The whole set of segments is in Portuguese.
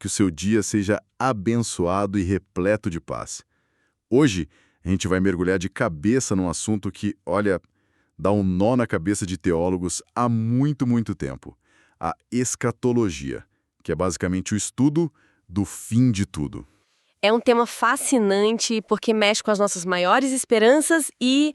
que o seu dia seja abençoado e repleto de paz. Hoje, a gente vai mergulhar de cabeça num assunto que, olha, dá um nó na cabeça de teólogos há muito, muito tempo. A escatologia, que é basicamente o estudo do fim de tudo. É um tema fascinante porque mexe com as nossas maiores esperanças e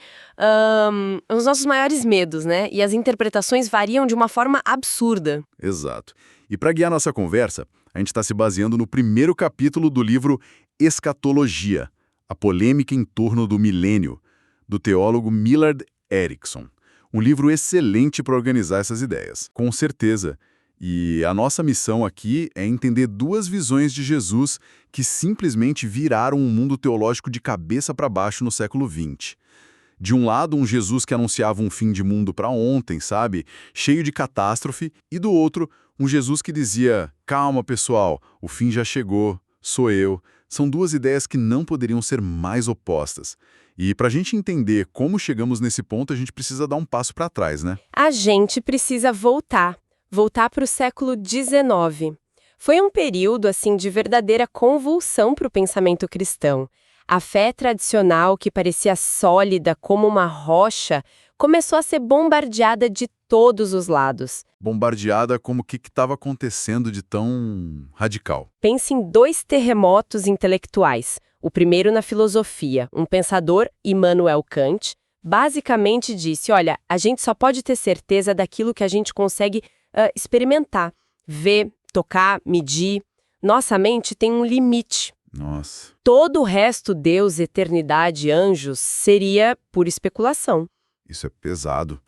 os nossos maiores medos, né? E as interpretações variam de uma forma absurda. Exato. E para guiar nossa conversa, a gente está se baseando no primeiro capítulo do livro Escatologia, a polêmica em torno do milênio, do teólogo Millard Erickson. Um livro excelente para organizar essas ideias, com certeza. E a nossa missão aqui é entender duas visões de Jesus que simplesmente viraram um mundo teológico de cabeça para baixo no século XX. De um lado, um Jesus que anunciava um fim de mundo para ontem, sabe? Cheio de catástrofe. E do outro, um Jesus que dizia, calma pessoal, o fim já chegou, sou eu. São duas ideias que não poderiam ser mais opostas. E para a gente entender como chegamos nesse ponto, a gente precisa dar um passo para trás, né? A gente precisa voltar para o século XIX. Foi um período assim de verdadeira convulsão para o pensamento cristão. A fé tradicional, que parecia sólida como uma rocha, começou a ser bombardeada de todos os lados. Bombardeada como o que estava acontecendo de tão radical. Pense em dois terremotos intelectuais. O primeiro na filosofia. Um pensador, Immanuel Kant, basicamente disse, olha, a gente só pode ter certeza daquilo que a gente consegue experimentar, ver, tocar, medir. Nossa mente tem um limite. Nossa. Todo o resto, Deus, eternidade, anjos, seria pura especulação. Isso é pesado.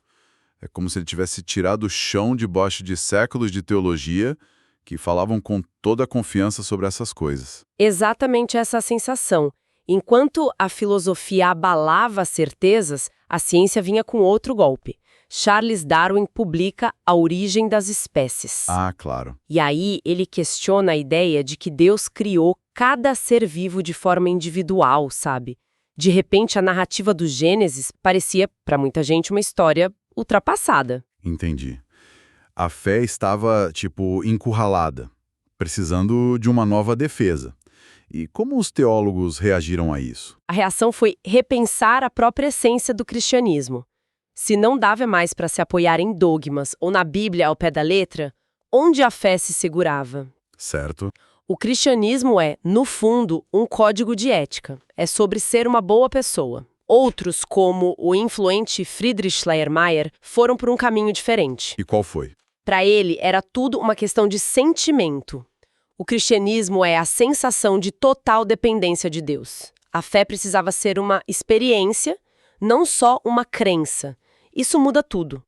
É como se ele tivesse tirado o chão debaixo de séculos de teologia que falavam com toda a confiança sobre essas coisas. Exatamente essa sensação. Enquanto a filosofia abalava as certezas, a ciência vinha com outro golpe. Charles Darwin publica A Origem das Espécies. Ah, claro. E aí ele questiona a ideia de que Deus criou cada ser vivo de forma individual, sabe? De repente, a narrativa do Gênesis parecia, para muita gente, uma história ultrapassada. Entendi. A fé estava, encurralada, precisando de uma nova defesa. E como os teólogos reagiram a isso? A reação foi repensar a própria essência do cristianismo. Se não dava mais para se apoiar em dogmas ou na Bíblia ao pé da letra, onde a fé se segurava? Certo. O cristianismo é, no fundo, um código de ética. É sobre ser uma boa pessoa. Outros, como o influente Friedrich Schleiermacher, foram por um caminho diferente. E qual foi? Para ele, era tudo uma questão de sentimento. O cristianismo é a sensação de total dependência de Deus. A fé precisava ser uma experiência, não só uma crença. Isso muda tudo.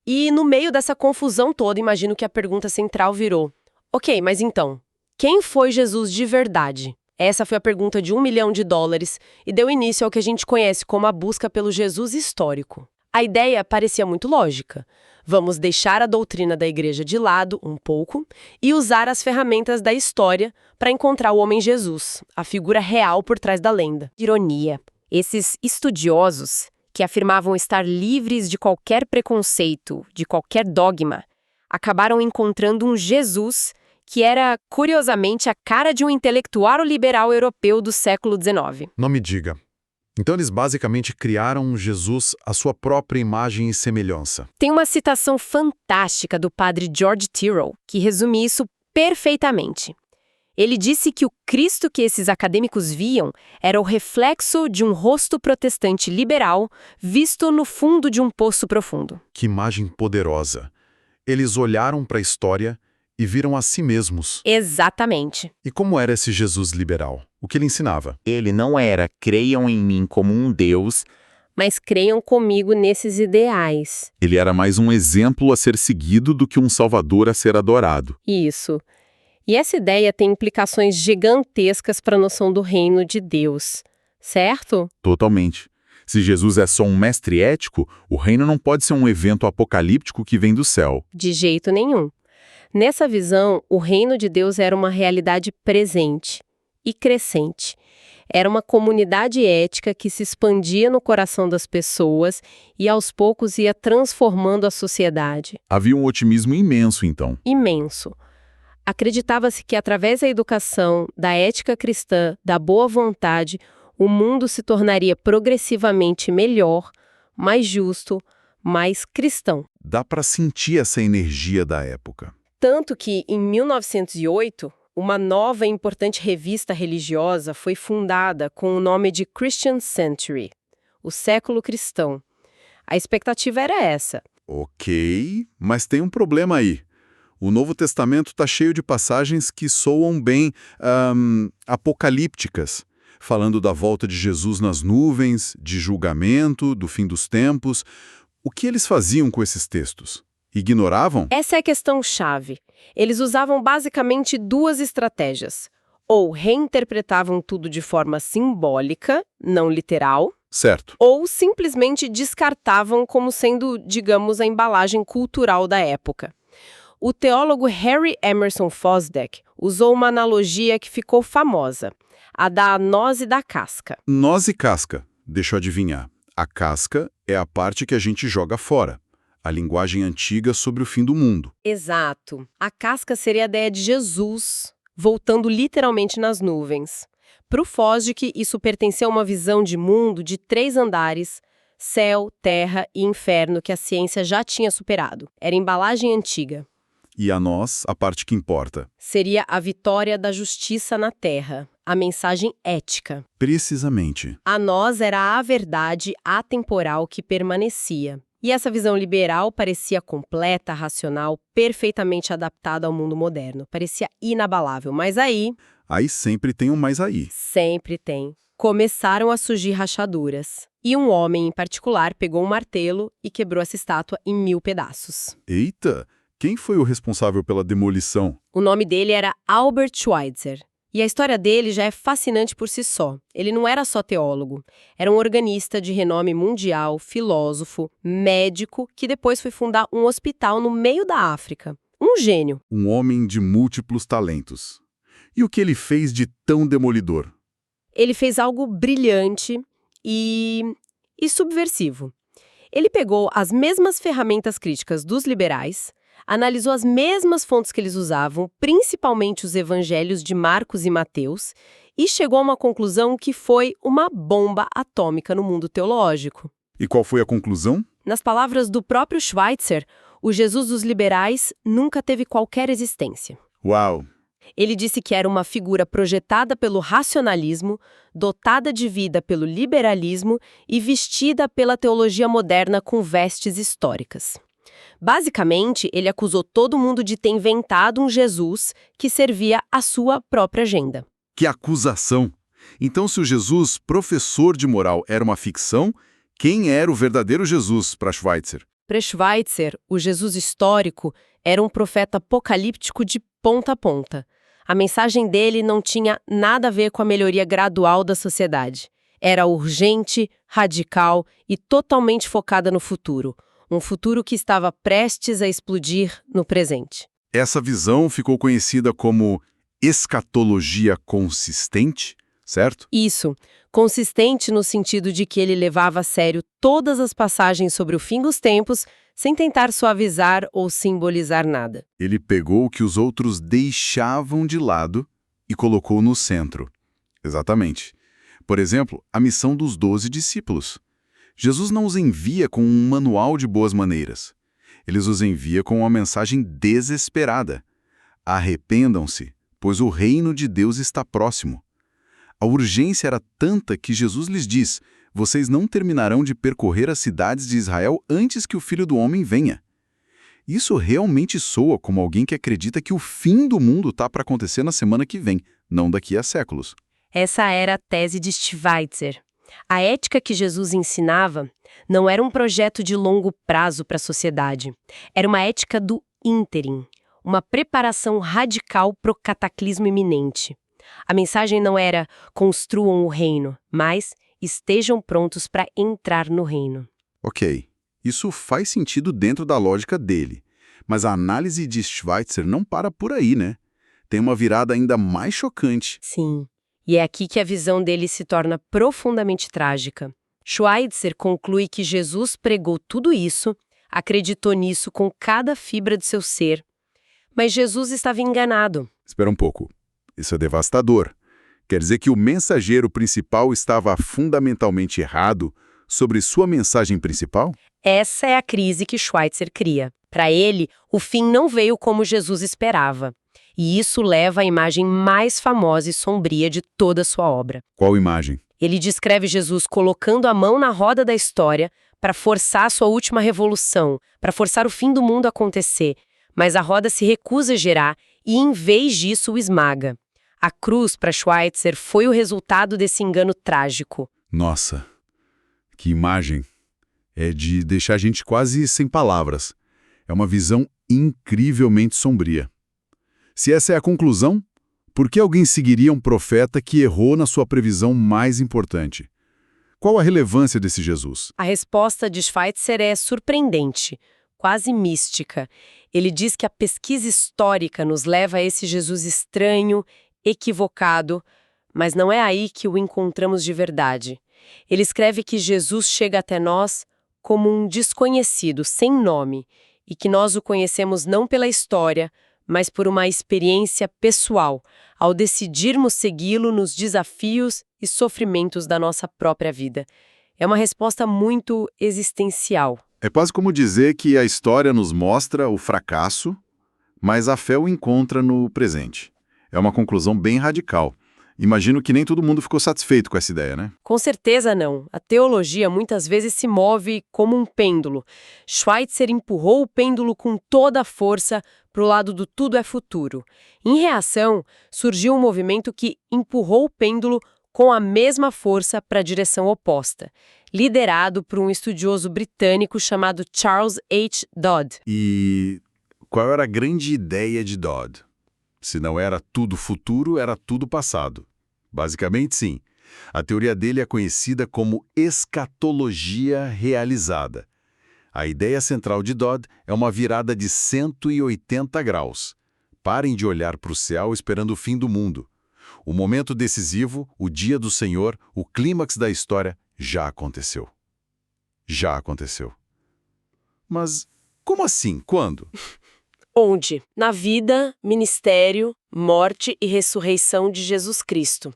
E no meio dessa confusão toda, imagino que a pergunta central virou: ok, mas então, quem foi Jesus de verdade? Essa foi a pergunta de $1 milhão e deu início ao que a gente conhece como a busca pelo Jesus histórico. A ideia parecia muito lógica. Vamos deixar a doutrina da igreja de lado um pouco e usar as ferramentas da história para encontrar o homem Jesus, a figura real por trás da lenda. Ironia. Esses estudiosos, que afirmavam estar livres de qualquer preconceito, de qualquer dogma, acabaram encontrando um Jesus que era, curiosamente, a cara de um intelectual liberal europeu do século XIX. Não me diga. Então eles basicamente criaram um Jesus à sua própria imagem e semelhança. Tem uma citação fantástica do padre George Tyrrell, que resume isso perfeitamente. Ele disse que o Cristo que esses acadêmicos viam era o reflexo de um rosto protestante liberal visto no fundo de um poço profundo. Que imagem poderosa. Eles olharam para a história e viram a si mesmos. Exatamente. E como era esse Jesus liberal? O que ele ensinava? Ele não era creiam em mim como um Deus, Mas creiam comigo nesses ideais. Ele era mais um exemplo a ser seguido do que um salvador a ser adorado. Isso. E essa ideia tem implicações gigantescas para a noção do reino de Deus, certo? Totalmente. Se Jesus é só um mestre ético, o reino não pode ser um evento apocalíptico que vem do céu. De jeito nenhum. Nessa visão, o reino de Deus era uma realidade presente e crescente. Era uma comunidade ética que se expandia no coração das pessoas e aos poucos ia transformando a sociedade. Havia um otimismo imenso, então. Imenso. Acreditava-se que através da educação, da ética cristã, da boa vontade, o mundo se tornaria progressivamente melhor, mais justo, mais cristão. Dá para sentir essa energia da época. Tanto que, em 1908, uma nova e importante revista religiosa foi fundada com o nome de Christian Century, o século cristão. A expectativa era essa. Ok, mas tem um problema aí. O Novo Testamento está cheio de passagens que soam bem apocalípticas, falando da volta de Jesus nas nuvens, de julgamento, do fim dos tempos. O que eles faziam com esses textos? Ignoravam? Essa é a questão-chave. Eles usavam basicamente duas estratégias. Ou reinterpretavam tudo de forma simbólica, não literal, Certo. ou simplesmente descartavam como sendo, digamos, a embalagem cultural da época. O teólogo Harry Emerson Fosdick usou uma analogia que ficou famosa, a da noz e da casca. Noz e casca. Deixa eu adivinhar. A casca é a parte que a gente joga fora. A linguagem antiga sobre o fim do mundo. Exato. A casca seria a ideia de Jesus, voltando literalmente nas nuvens. Para o Fosdick, isso pertencia a uma visão de mundo de 3 andares, céu, terra e inferno que a ciência já tinha superado. Era embalagem antiga. E a nós, a parte que importa. Seria a vitória da justiça na terra, a mensagem ética. Precisamente. A nós era a verdade atemporal que permanecia. E essa visão liberal parecia completa, racional, perfeitamente adaptada ao mundo moderno. Parecia inabalável, mas aí... Aí sempre tem um mais aí. Sempre tem. Começaram a surgir rachaduras. E um homem em particular pegou um martelo e quebrou essa estátua em 1000 pedaços. Eita! Quem foi o responsável pela demolição? O nome dele era Albert Schweitzer. E a história dele já é fascinante por si só. Ele não era só teólogo. Era um organista de renome mundial, filósofo, médico, que depois foi fundar um hospital no meio da África. Um gênio. Um homem de múltiplos talentos. E o que ele fez de tão demolidor? Ele fez algo brilhante e subversivo. Ele pegou as mesmas ferramentas críticas dos liberais, analisou as mesmas fontes que eles usavam, principalmente os evangelhos de Marcos e Mateus, e chegou a uma conclusão que foi uma bomba atômica no mundo teológico. E qual foi a conclusão? Nas palavras do próprio Schweitzer, o Jesus dos liberais nunca teve qualquer existência. Uau! Ele disse que era uma figura projetada pelo racionalismo, dotada de vida pelo liberalismo e vestida pela teologia moderna com vestes históricas. Basicamente, ele acusou todo mundo de ter inventado um Jesus que servia à sua própria agenda. Que acusação! Então, se o Jesus, professor de moral, era uma ficção, quem era o verdadeiro Jesus para Schweitzer? Para Schweitzer, o Jesus histórico era um profeta apocalíptico de ponta a ponta. A mensagem dele não tinha nada a ver com a melhoria gradual da sociedade. Era urgente, radical e totalmente focada no futuro. Um futuro que estava prestes a explodir no presente. Essa visão ficou conhecida como escatologia consistente, certo? Isso, consistente no sentido de que ele levava a sério todas as passagens sobre o fim dos tempos, sem tentar suavizar ou simbolizar nada. Ele pegou o que os outros deixavam de lado e colocou no centro. Exatamente. Por exemplo, a missão dos 12 discípulos. Jesus não os envia com um manual de boas maneiras. Ele os envia com uma mensagem desesperada. Arrependam-se, pois o reino de Deus está próximo. A urgência era tanta que Jesus lhes diz: vocês não terminarão de percorrer as cidades de Israel antes que o Filho do Homem venha. Isso realmente soa como alguém que acredita que o fim do mundo está para acontecer na semana que vem, não daqui a séculos. Essa era a tese de Schweitzer. A ética que Jesus ensinava não era um projeto de longo prazo para a sociedade. Era uma ética do ínterim, uma preparação radical para o cataclismo iminente. A mensagem não era construam o reino, mas estejam prontos para entrar no reino. Ok, isso faz sentido dentro da lógica dele. Mas a análise de Schweitzer não para por aí, né? Tem uma virada ainda mais chocante. Sim. E é aqui que a visão dele se torna profundamente trágica. Schweitzer conclui que Jesus pregou tudo isso, acreditou nisso com cada fibra de seu ser, Mas Jesus estava enganado. Espera um pouco. Isso é devastador. Quer dizer que o mensageiro principal estava fundamentalmente errado sobre sua mensagem principal? Essa é a crise que Schweitzer cria. Para ele, o fim não veio como Jesus esperava. E isso leva à imagem mais famosa e sombria de toda a sua obra. Qual imagem? Ele descreve Jesus colocando a mão na roda da história para forçar sua última revolução, para forçar o fim do mundo a acontecer. Mas a roda se recusa a girar e, em vez disso, o esmaga. A cruz, para Schweitzer, foi o resultado desse engano trágico. Nossa, que imagem! É de deixar a gente quase sem palavras. É uma visão incrivelmente sombria. Se essa é a conclusão, por que alguém seguiria um profeta que errou na sua previsão mais importante? Qual a relevância desse Jesus? A resposta de Schweitzer é surpreendente, quase mística. Ele diz que a pesquisa histórica nos leva a esse Jesus estranho, equivocado, mas não é aí que o encontramos de verdade. Ele escreve que Jesus chega até nós como um desconhecido, sem nome, e que nós o conhecemos não pela história, mas por uma experiência pessoal, ao decidirmos segui-lo nos desafios e sofrimentos da nossa própria vida. É uma resposta muito existencial. É quase como dizer que a história nos mostra o fracasso, mas a fé o encontra no presente. É uma conclusão bem radical. Imagino que nem todo mundo ficou satisfeito com essa ideia, né? Com certeza não. A teologia muitas vezes se move como um pêndulo. Schweitzer empurrou o pêndulo com toda a força para o lado do tudo é futuro. Em reação, surgiu um movimento que empurrou o pêndulo com a mesma força para a direção oposta, liderado por um estudioso britânico chamado Charles H. Dodd. E qual era a grande ideia de Dodd? Se não era tudo futuro, era tudo passado. Basicamente, sim. A teoria dele é conhecida como escatologia realizada. A ideia central de Dodd é uma virada de 180 graus. Parem de olhar para o céu esperando o fim do mundo. O momento decisivo, o dia do Senhor, o clímax da história, já aconteceu. Já aconteceu. Mas como assim? Quando? Onde? Na vida, ministério, morte e ressurreição de Jesus Cristo.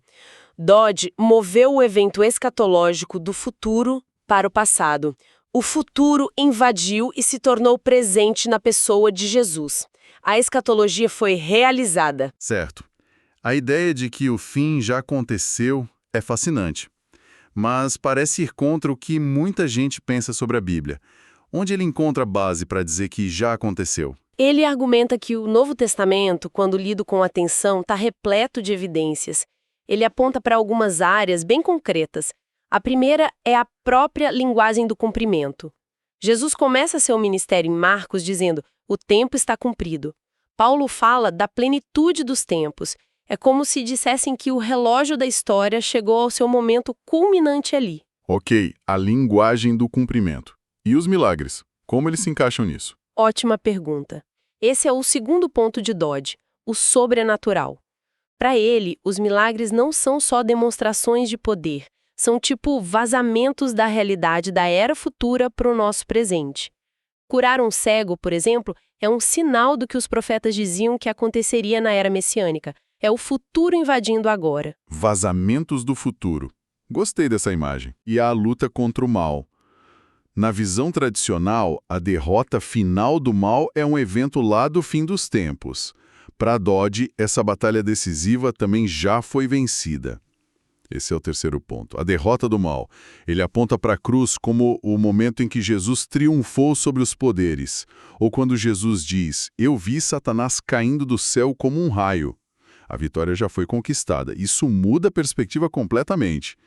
Dodd moveu o evento escatológico do futuro para o passado. O futuro invadiu e se tornou presente na pessoa de Jesus. A escatologia foi realizada. Certo. A ideia de que o fim já aconteceu é fascinante, mas parece ir contra o que muita gente pensa sobre a Bíblia. Onde ele encontra base para dizer que já aconteceu? Ele argumenta que o Novo Testamento, quando lido com atenção, está repleto de evidências. Ele aponta para algumas áreas bem concretas. A primeira é a própria linguagem do cumprimento. Jesus começa seu ministério em Marcos dizendo: o tempo está cumprido. Paulo fala da plenitude dos tempos. É como se dissessem que o relógio da história chegou ao seu momento culminante ali. Ok, a linguagem do cumprimento. E os milagres? Como eles se encaixam nisso? Ótima pergunta. Esse é o segundo ponto de Dodd, o sobrenatural. Para ele, os milagres não são só demonstrações de poder, são tipo vazamentos da realidade da era futura para o nosso presente. Curar um cego, por exemplo, é um sinal do que os profetas diziam que aconteceria na era messiânica. É o futuro invadindo agora. Vazamentos do futuro. Gostei dessa imagem. E a luta contra o mal. Na visão tradicional, a derrota final do mal é um evento lá do fim dos tempos. Para Dodd, essa batalha decisiva também já foi vencida. Esse é o terceiro ponto. A derrota do mal. Ele aponta para a cruz como o momento em que Jesus triunfou sobre os poderes. Ou quando Jesus diz: "Eu vi Satanás caindo do céu como um raio." A vitória já foi conquistada. Isso muda a perspectiva completamente.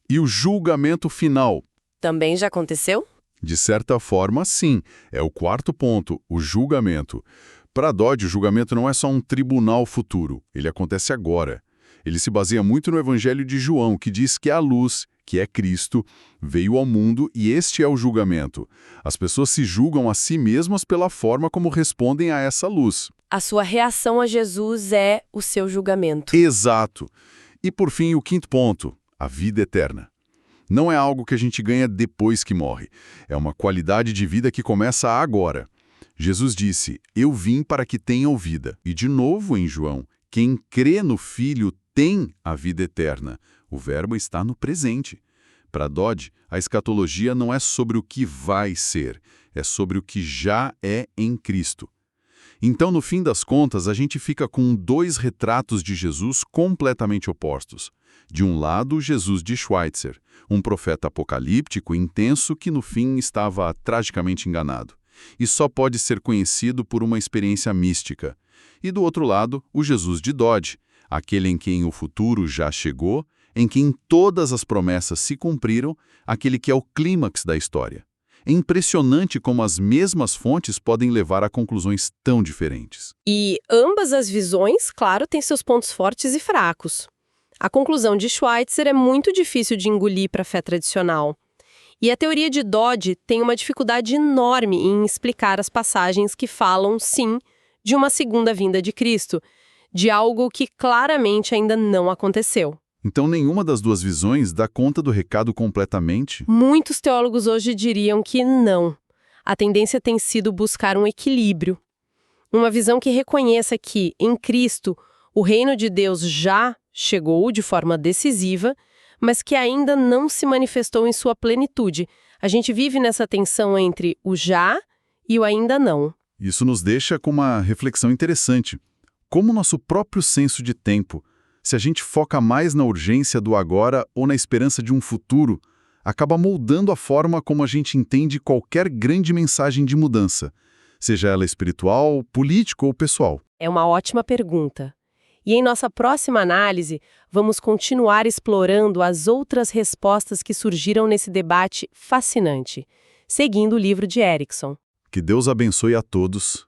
E o julgamento final. Também já aconteceu? De certa forma, sim. É o quarto ponto, o julgamento. Para Dodd, o julgamento não é só um tribunal futuro. Ele acontece agora. Ele se baseia muito no Evangelho de João, que diz que a luz, que é Cristo, veio ao mundo e este é o julgamento. As pessoas se julgam a si mesmas pela forma como respondem a essa luz. A sua reação a Jesus é o seu julgamento. Exato. E por fim, o quinto ponto, a vida eterna. Não é algo que a gente ganha depois que morre. É uma qualidade de vida que começa agora. Jesus disse, eu vim para que tenham vida. E de novo em João, quem crê no Filho tem a vida eterna. O verbo está no presente. Para Dodd, a escatologia não é sobre o que vai ser, é sobre o que já é em Cristo. Então, no fim das contas, a gente fica com dois retratos de Jesus completamente opostos. De um lado, Jesus de Schweitzer, um profeta apocalíptico intenso que no fim estava tragicamente enganado, e só pode ser conhecido por uma experiência mística. E do outro lado, o Jesus de Dodd, aquele em quem o futuro já chegou, em quem todas as promessas se cumpriram, aquele que é o clímax da história. É impressionante como as mesmas fontes podem levar a conclusões tão diferentes. E ambas as visões, claro, têm seus pontos fortes e fracos. A conclusão de Schweitzer é muito difícil de engolir para a fé tradicional. E a teoria de Dodd tem uma dificuldade enorme em explicar as passagens que falam, sim, de uma segunda vinda de Cristo, de algo que claramente ainda não aconteceu. Então, nenhuma das duas visões dá conta do recado completamente? Muitos teólogos hoje diriam que não. A tendência tem sido buscar um equilíbrio. Uma visão que reconheça que, em Cristo, o reino de Deus já chegou de forma decisiva, mas que ainda não se manifestou em sua plenitude. A gente vive nessa tensão entre o já e o ainda não. Isso nos deixa com uma reflexão interessante. Como nosso próprio senso de tempo, se a gente foca mais na urgência do agora ou na esperança de um futuro, acaba moldando a forma como a gente entende qualquer grande mensagem de mudança, seja ela espiritual, política ou pessoal. É uma ótima pergunta. E em nossa próxima análise, vamos continuar explorando as outras respostas que surgiram nesse debate fascinante, seguindo o livro de Erickson. Que Deus abençoe a todos